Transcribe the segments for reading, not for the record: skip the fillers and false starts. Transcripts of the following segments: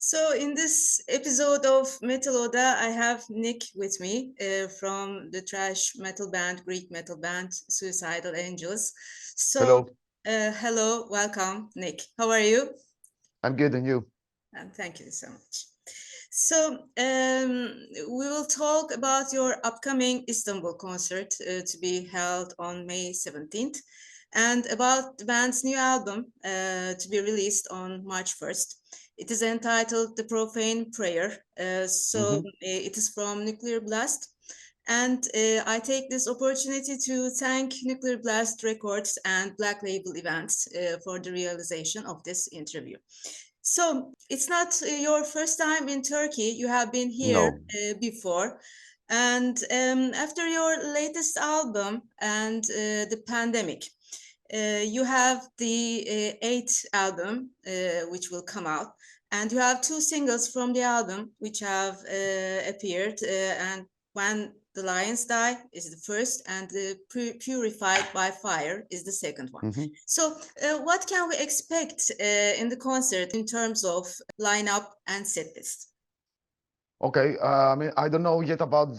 So in this episode of Metal Oda'da, I have Nick with me from the thrash metal band, Greek metal band, Suicidal Angels. So, Hello, hello, welcome, Nick. How are you? I'm good, and you? And thank you so much. So, we will talk about your upcoming Istanbul concert to be held on May 17th, and about the band's new album to be released on March 1st. It is entitled The Profane Prayer'ı. hmm It is from Nuclear Blast. And I take this opportunity to thank Nuclear Blast Records and Black Label Events for the realization of this interview. So it's not your first time in Turkey. You have been here No. before. And after your latest album and the pandemic, you have the eighth album, which will come out. And you have two singles from the album, which have appeared. And When the Lions Die is the first, and Purified by Fire is the second one. hmm So, what can we expect in the concert in terms of lineup and set list? Okay. I don't know yet about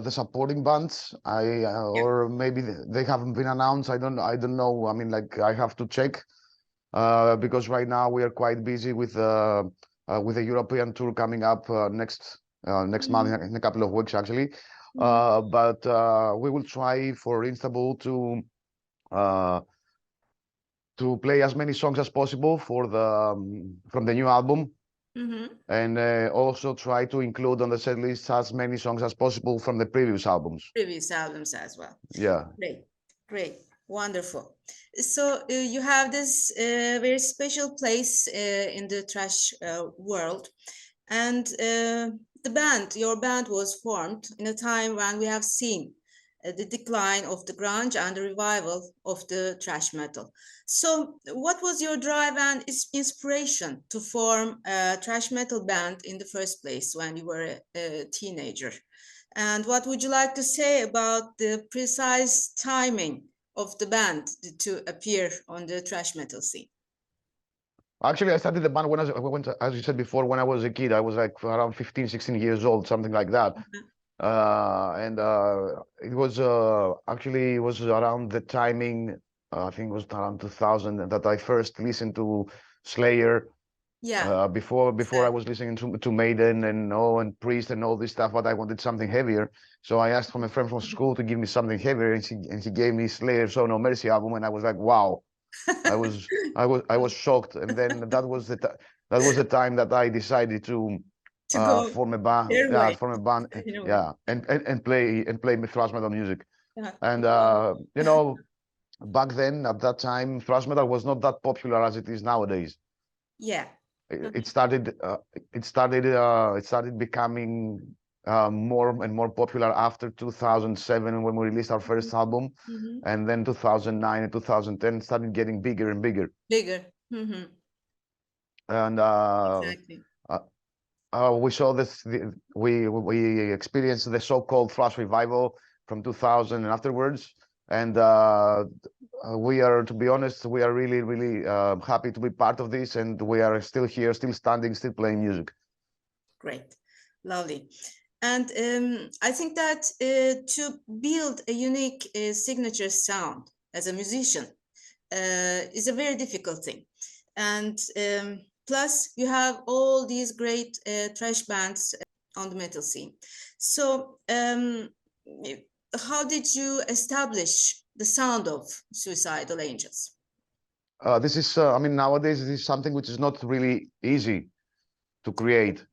the supporting bands. Yeah. Or maybe they haven't been announced. I don't know. I have to check. Because right now we are quite busy with the European tour coming up next month in a couple of weeks actually. Mhm. But we will try for Istanbul uh, to play as many songs as possible for from the new album. Mm-hmm. And also try to include on the set list as many songs as possible from the previous albums. Previous albums as well. Yeah. Great, great, wonderful. So you have this very special place in the thrash world, and your band was formed in a time when we have seen the decline of the grunge and the revival of the thrash metal. So, what was your drive and inspiration to form a thrash metal band in the first place when you were a teenager? And what would you like to say about the precise timing of the band to appear on the thrash metal scene? Actually, I started the band as you said before, when I was a kid. I was like around 15, 16 years old, something like that. And it was actually it was around the timing, I think it was around 2000 that I first listened to Slayer. Yeah, Before I was listening to Maiden and Priest and all this stuff, but I wanted something heavier. So I asked from a friend from school to give me something heavier, and he gave me Slayer "So No Mercy" album, and I was like, wow, I was shocked. And then that was the time that I decided to to go form a band, their way, in a way. yeah, and play thrash metal music. Yeah. And back then at that time, thrash metal was not that popular as it is nowadays. Yeah. It started it started becoming more and more popular after 2007 when we released our first album, Mm-hmm. and then 2009 and 2010 started getting bigger and bigger. Bigger. Mm-hmm. And Exactly. uh, we saw we experienced the so-called thrash revival from 2000 and afterwards. And we are, to be honest, we are really, really happy to be part of this, and we are still here, still standing, still playing music. Great. Lovely. And I think that to build a unique signature sound as a musician is a very difficult thing. And plus, you have all these great thrash bands on the metal scene. So, how did you establish the sound of Suicidal Angels? This is, nowadays this is something which is not really easy to create.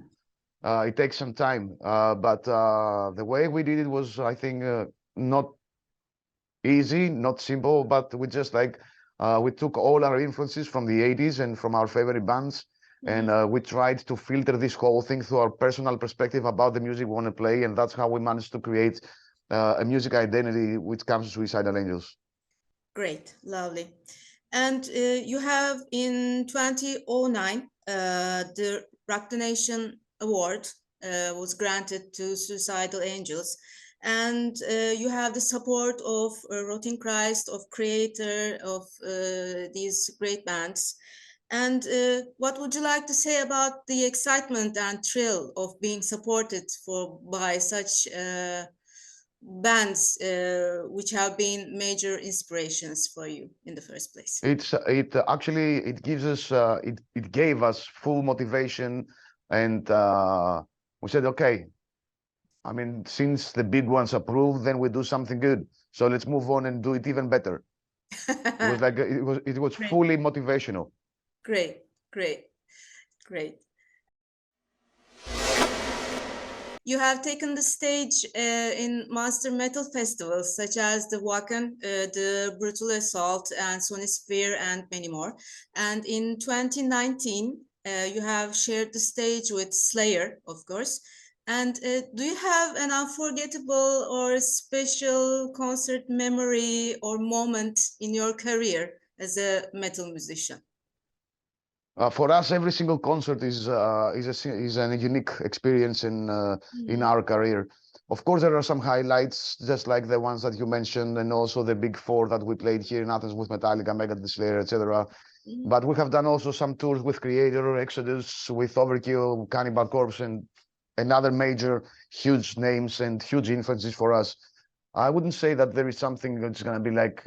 It takes some time, but the way we did it was, I think, not easy, not simple, but we just we took all our influences from the 80s and from our favorite bands, and we tried to filter this whole thing through our personal perspective about the music we want to play, and that's how we managed to create a music identity which comes to Suicidal Angels. Great, lovely. And you have in 2009 the Rock the Nation Award was granted to Suicidal Angels, and you have the support of Rotting Christ, of Creator, of these great bands. And what would you like to say about the excitement and thrill of being supported by such bands which have been major inspirations for you in the first place? It actually it gives us it gave us full motivation, and we said, okay, I mean, since the big ones approved, then we do something good. So let's move on and do it even better. It was like it was Great. fully motivational. Great, great, great. You have taken the stage in monster metal festivals such as the Wacken, the Brutal Assault, and Sonisphere, and many more. And in 2019, you have shared the stage with Slayer, of course. And do you have an unforgettable or special concert memory or moment in your career as a metal musician? For us, every single concert is a unique experience in our career. Of course, there are some highlights, just like the ones that you mentioned, and also the big four that we played here in Athens with Metallica, Megadeth, Slayer, etc. But we have done also some tours with Creator, Exodus, with Overkill, Cannibal Corpse, and other major, huge names and huge influences for us. I wouldn't say that there is something that's going to be like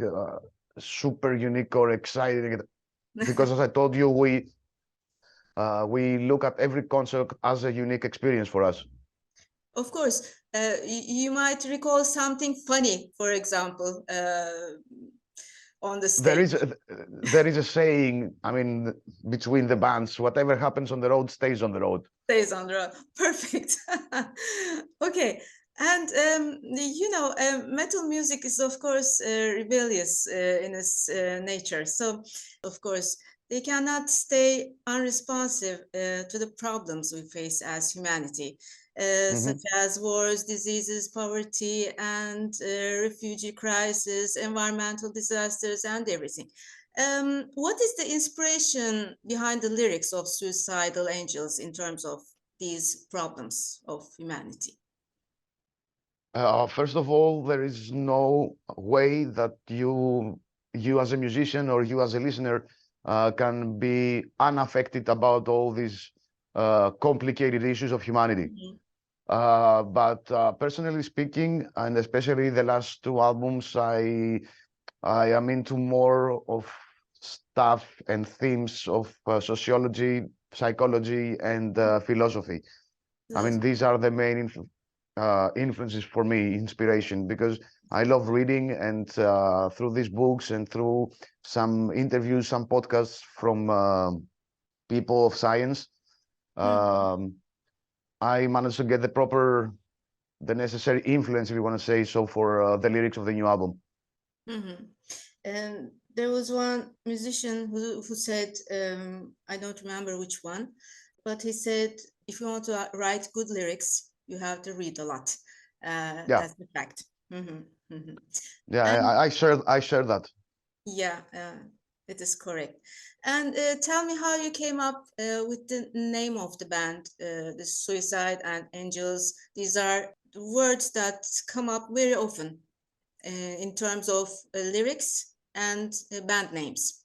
super unique or exciting, because as I told you, we look at every concert as a unique experience for us. Of course, you might recall something funny, for example, on the stage. There is a saying, I mean, between the bands, whatever happens on the road stays on the road. Stays on the road. Perfect. Okay. And, you know, metal music is, of course, rebellious in its nature. So, of course, they cannot stay unresponsive to the problems we face as humanity, such as wars, diseases, poverty, and refugee crisis, environmental disasters, and everything. What is the inspiration behind the lyrics of Suicidal Angels in terms of these problems of humanity? First of all, there is no way that you as a musician or you as a listener can be unaffected about all these complicated issues of humanity. But personally speaking, and especially the last two albums, I am into more of stuff and themes of sociology, psychology, and philosophy. I mean, these are the main influences for me, inspiration, because I love reading, and through these books and through some interviews, some podcasts from people of science, I managed to get the necessary influence, if you want to say so, for the lyrics of the new album. And there was one musician who said, I don't remember which one, but he said, if you want to write good lyrics, you have to read a lot. That's the fact. Yeah, and I share that. Yeah, it is correct. And tell me how you came up with the name of the band, the Suicide and Angels. These are words that come up very often in terms of lyrics and band names.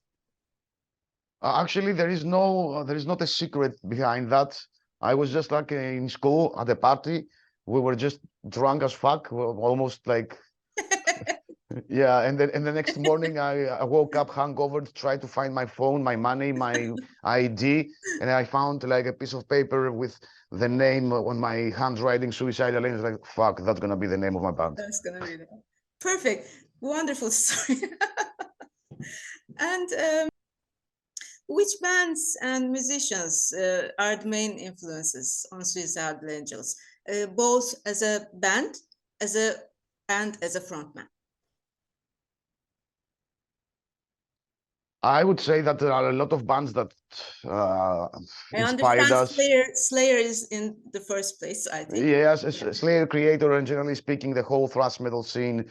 Actually, there is not a secret behind that. I was just like in school at a party. We were just drunk as fuck, almost like yeah. And then the next morning, I woke up hungover to try to find my phone, my money, my ID, and I found like a piece of paper with the name on my handwriting, Suicidal Angels. Like, fuck, that's gonna be the name of my band. That's gonna be the perfect, wonderful story. And which bands and musicians are the main influences on Suicidal Angels, both as a band, and as a frontman? I would say that there are a lot of bands that inspired us. Slayer is in the first place, I think. Yes, Slayer, Creator, and generally speaking, the whole thrash metal scene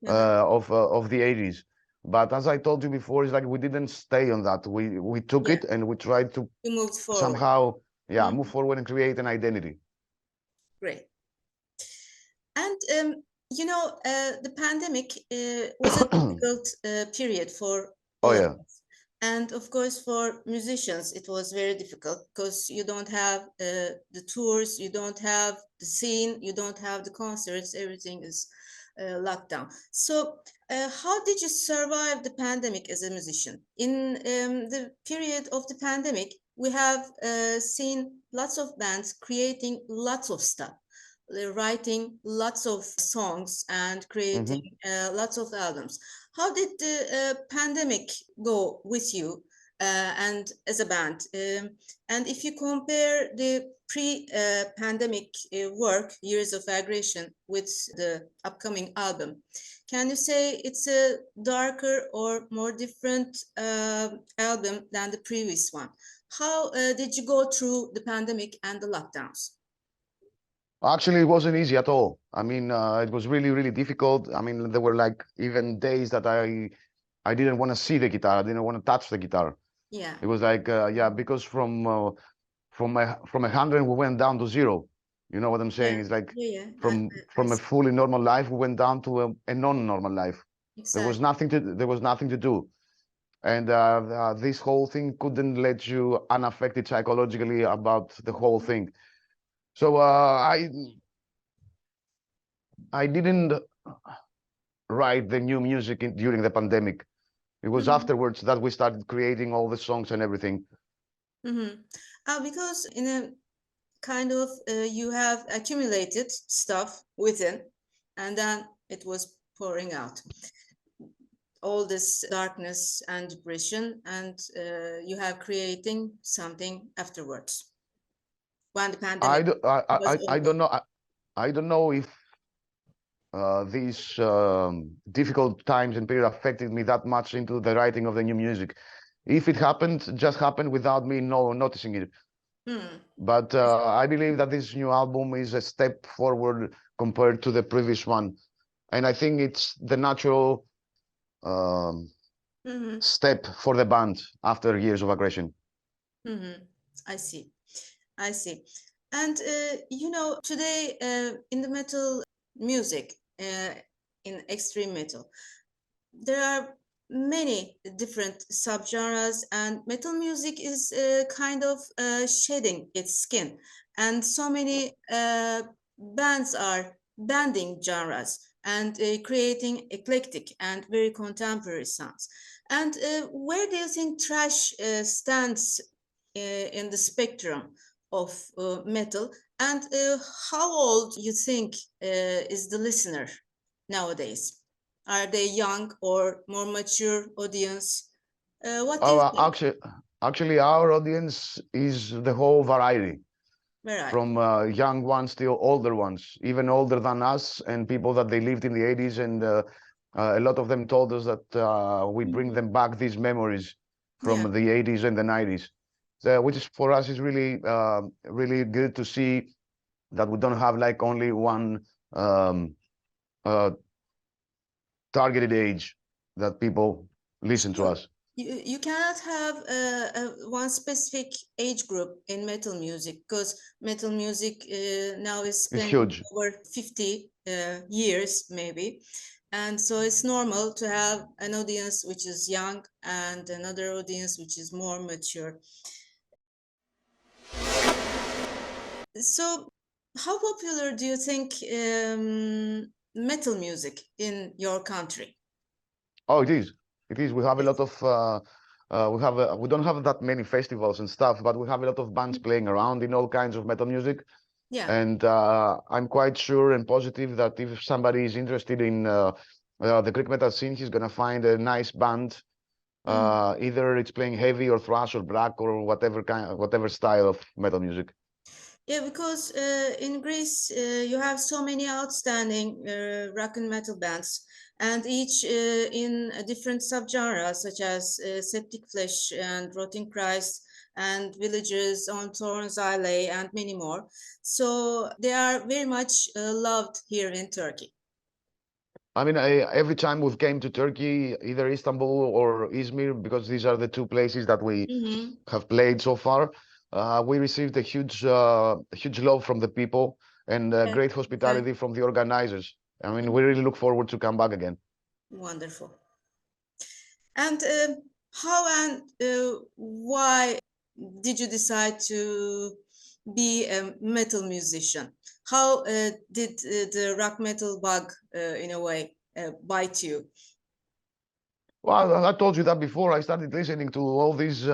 of the 80s. But as I told you before, it's like we didn't stay on that. We took it and we tried to somehow move forward and create an identity. Great. And you know, the pandemic was a difficult period for all of us. And of course, for musicians, it was very difficult because you don't have the tours, you don't have the scene, you don't have the concerts, everything is locked down. So how did you survive the pandemic as a musician? In the period of the pandemic, we have seen lots of bands creating lots of stuff, writing lots of songs and creating lots of albums. How did the pandemic go with you and as a band? And if you compare the pre-pandemic work, Years of Aggression, with the upcoming album, can you say it's a darker or more different album than the previous one? How did you go through the pandemic and the lockdowns? Actually, it wasn't easy at all. I mean, it was really, really difficult. I mean, there were like even days that I didn't want to see the guitar. I didn't want to touch the guitar. Yeah. It was like, yeah, because from 100 we went down to 0. You know what I'm saying? It's like from a fully normal life we went down to a non-normal life. Exactly. There was nothing to do, and this whole thing couldn't let you unaffected psychologically about the whole thing. So I didn't write the new music during the pandemic. It was afterwards that we started creating all the songs and everything. Because in a kind of you have accumulated stuff within, and then it was pouring out all this darkness and depression, and you have creating something afterwards. When the pandemic I don't know if these difficult times and period affected me that much into the writing of the new music. If it happened, just happened without me noticing it. But I believe that this new album is a step forward compared to the previous one, and I think it's the natural step for the band after Years of Aggression. I see. And you know, today in the metal music, in extreme metal, there are many different subgenres, and metal music is kind of shedding its skin, and so many bands are bending genres and creating eclectic and very contemporary sounds. And where do you think thrash stands in the spectrum of metal, and how old you think is the listener nowadays? Are they young or more mature audience? What do you think? Actually, our audience is the whole variety. Right. From young ones till older ones, even older than us, and people that they lived in the 80s, and a lot of them told us that we bring them back these memories from the 80s and the 90s, which is for us is really really good to see that we don't have like only one targeted age that people listen to us. You cannot have one specific age group in metal music, because metal music now is spending over 50 years maybe, and so it's normal to have an audience which is young and another audience which is more mature. So how popular do you think metal music in your country? Oh, it is. We have a lot of we don't have that many festivals and stuff, but we have a lot of bands playing around in all kinds of metal music. Yeah. And I'm quite sure and positive that if somebody is interested in the Greek metal scene, he's gonna find a nice band. Either it's playing heavy or thrash or black or whatever style of metal music. Yeah, because in Greece you have so many outstanding rock and metal bands, and each in a different subgenre, such as Septic Flesh and Rotting Christ and Villagers on Thorns Alley and many more. So they are very much loved here in Turkey. I mean, every time we've came to Turkey, either Istanbul or Izmir, because these are the two places that we have played so far, we received a huge love from the people and great hospitality from the organizers. I mean, we really look forward to come back again. Wonderful. And how and why did you decide to be a metal musician? How did the rock metal bug, in a way, bite you? Well, I told you that before. I started listening to all these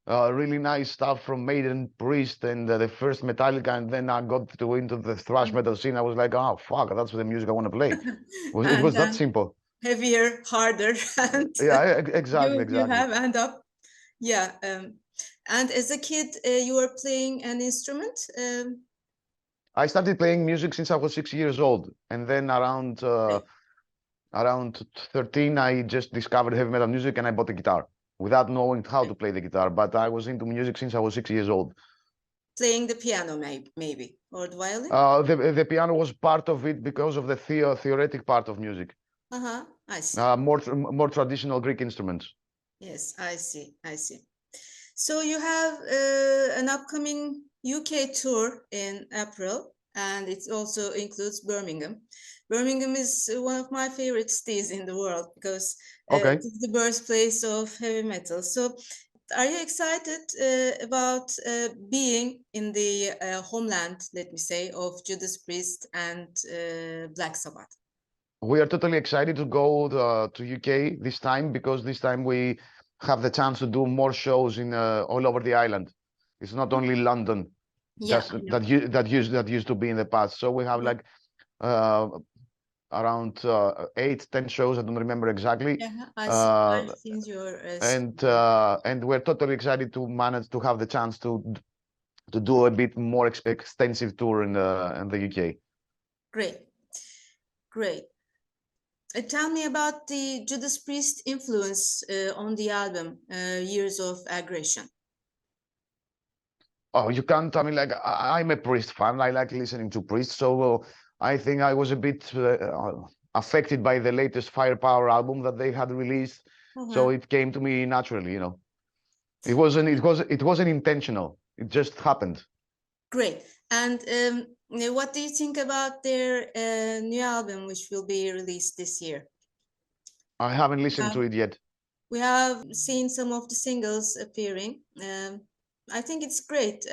really nice stuff from Maiden, Priest, and the first Metallica, and then I got into the thrash metal scene. I was like, oh fuck, that's the music I want to play. It was that simple. Heavier, harder, and Yeah, exactly. you have end up, yeah. And as a kid, you were playing an instrument. I started playing music since I was 6 years old, and then around 13, I just discovered heavy metal music, and I bought a guitar without knowing how to play the guitar. But I was into music since I was 6 years old. Playing the piano, maybe, or the violin? The piano was part of it because of the theoretic part of music. I see. More traditional Greek instruments. Yes, I see. So you have an upcoming UK tour in April, and it also includes Birmingham. Birmingham is one of my favorite cities in the world because it's the birthplace of heavy metal. So are you excited about being in the homeland, let me say, of Judas Priest and Black Sabbath? We are totally excited to go to UK this time, because this time we have the chance to do more shows in all over the island. It's not only London that used to be in the past. So we have like around 8-10 shows. I don't remember exactly. I've seen your and we're totally excited to manage to have the chance to do a bit more extensive tour in the UK. Great. Tell me about the Judas Priest influence on the album, Years of Aggression. Oh, you can't. I mean, like, I'm a Priest fan. I like listening to Priest. So I think I was a bit affected by the latest Firepower album that they had released. So it came to me naturally, you know. It wasn't intentional. It just happened. Great. And what do you think about their new album, which will be released this year? I haven't listened to it yet. We have seen some of the singles appearing. I think it's great.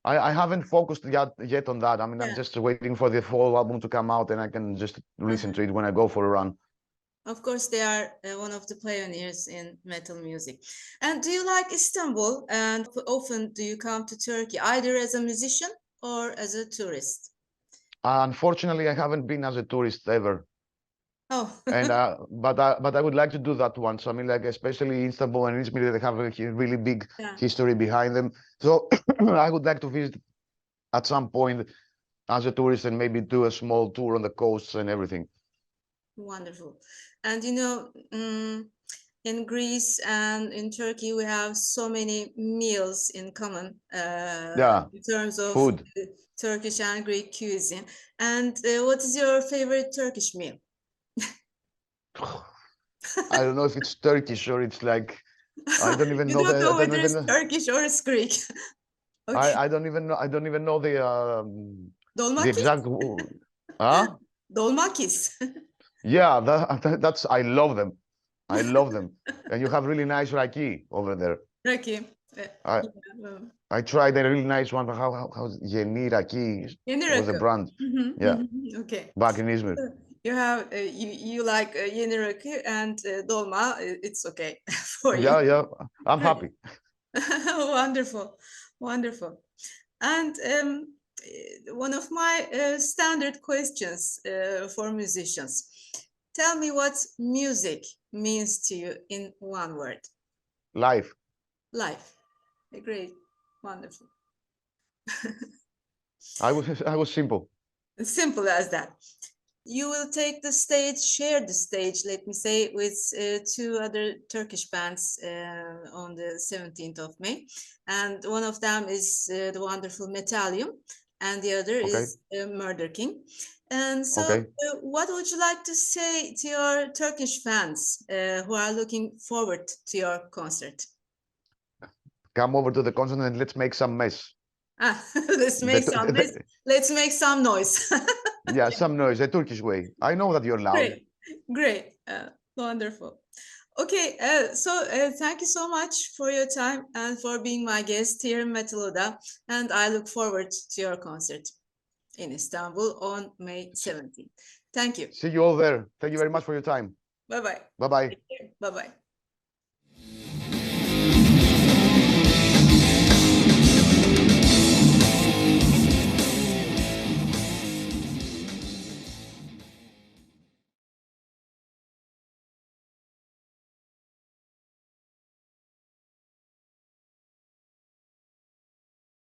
I haven't focused yet on that. I mean, I'm just waiting for the whole album to come out, and I can just listen to it when I go for a run. Of course, they are one of the pioneers in metal music. And do you like Istanbul? And often do you come to Turkey, either as a musician or as a tourist? Unfortunately, I haven't been as a tourist ever. Oh. And but I would like to do that once. I mean, like, especially Istanbul and Izmir, they have a really big history behind them. So I would like to visit at some point as a tourist and maybe do a small tour on the coasts and everything. Wonderful. And you know, in Greece and in Turkey, we have so many meals in common in terms of food. Turkish and Greek cuisine. And what is your favorite Turkish meal? I don't know if it's Turkish or it's like, I don't even know. You don't know whether it's Turkish or it's Greek. Okay. I don't even know the exact. Dolmakis. Yeah, that's. I love them. And you have really nice raki over there. Raki. I tried a really nice one. How's yeni raki? Was a brand. Okay. Back in Izmir. You have you like yeni raki and dolma. It's okay for you. Yeah. I'm happy. Wonderful. And one of my standard questions for musicians. Tell me what music means to you in one word. Life. Great. Wonderful. I was simple. Simple as that. You will take the stage, share the stage, let me say, with two other Turkish bands on the 17th of May. And one of them is the wonderful Metallium, and the other is Murder King. And so what would you like to say to your Turkish fans who are looking forward to your concert? Come over to the concert and let's make some mess. Let's make some mess. Let's make some noise. Yeah, some noise, the Turkish way. I know that you're loud. Great. Wonderful. Okay, thank you so much for your time and for being my guest here in Metal Oda, and I look forward to your concert in Istanbul on May 17th. Thank you. See you all there. Thank you very much for your time. Bye-bye. Bye-bye. Bye-bye.